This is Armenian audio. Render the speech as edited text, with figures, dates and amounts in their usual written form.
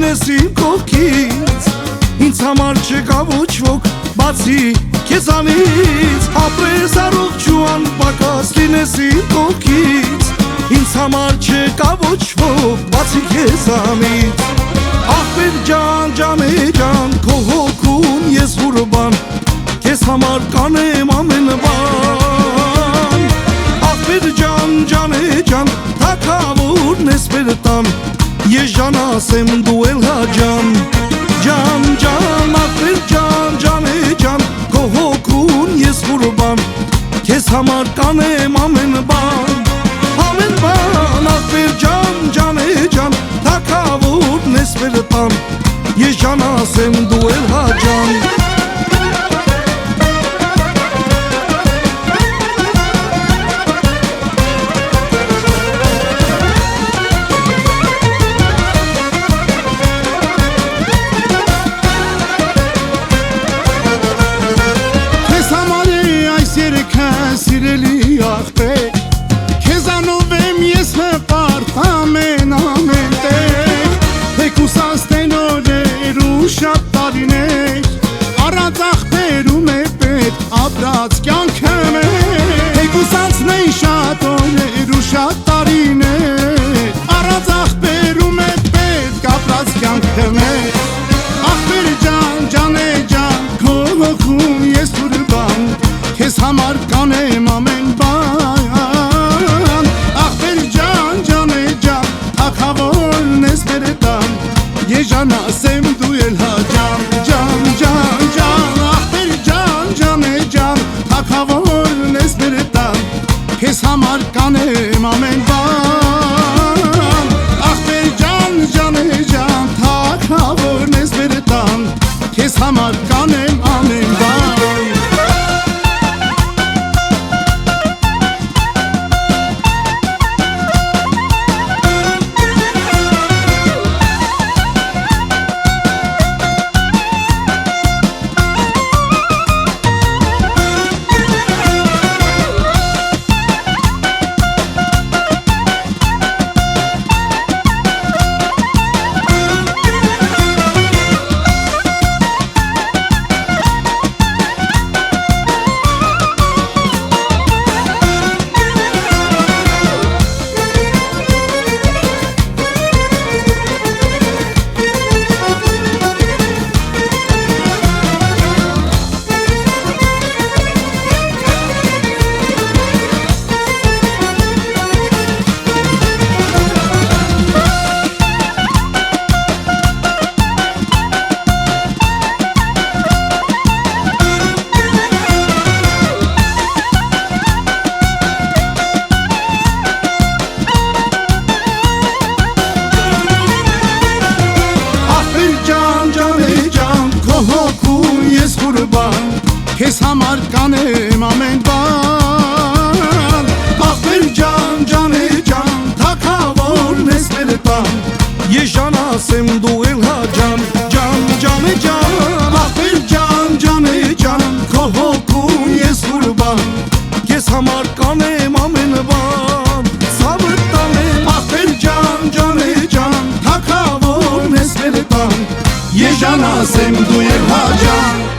լինես իմ կողքից, ինձ համար չկա ոչ ոք բացի քեզանից, ապրես առողջ ու անպակաս լինես իմ կողքից, ինձ համար չկա ոչ ոք բացի քեզանից, ախպեր ջան, ջաné ջան, քո հոգում ես ուրբան, քեզ համար կանեմ ամեն բան, ախպեր ջան, ջաné ջան, թագավորն ես մեր տան, ես ջան ասեմ դու էլ հա ջան, ջան, ջան, ախպեր ջան, ջաné ջան, քո հոգում ես ուրբան, քեզ համար կանեմ ամեն բան, ախպեր ջան, ջաné ջան, թագավորն ես մեր տան, ես ջան ասեմ դու էլ հա ջան, սիրելի ախպեր, քեզանով եմ ես հպարտ ամեն տեղ, թեկուսած տենորեր ու շատ տարիներ, առանց ախպերում է պետք ապրած կյանքը մեր, թեկուսածն են շատ օրեր ու շատ տարիներ, առանց ախպերում է պետք ապրած կյանքը մեր, ախպեր ջան, ջաné ջան, քո հոգում ես ուրբան, քեզ համար կանեմ ամեն բան, ախպեր ջան, ջաné ջան, թագավորն ես մեր տան, ես ջան ասեմ դու էլ հա ջան, ջան, ջան, ջան, ախպեր ջան, ջաné ջան, թագավորն ես մեր տան, քեզ համար կանեմ ամեն բան, ախպեր ջան, ջաné ջան, թագավորն ես մեր տան, քեզ համար կանեմ ամեն բան, քեզ համար կանեմ ամեն բան, ախպեր ջան, ջաné ջան, թագավորն ես մեր տան, ես ջան ասեմ դու էլ հա ջան, ջան, ջաné ջան, ախպեր ջան, ջաné ջան, քո հոգում ես ուրբան, քեզ համար կանեմ ամեն բան, ցավը տանեմ, ախպեր ջան, ջաné ջան, թագավորն ես մեր տան, ես ջան ասեմ դու էլ հա ջան,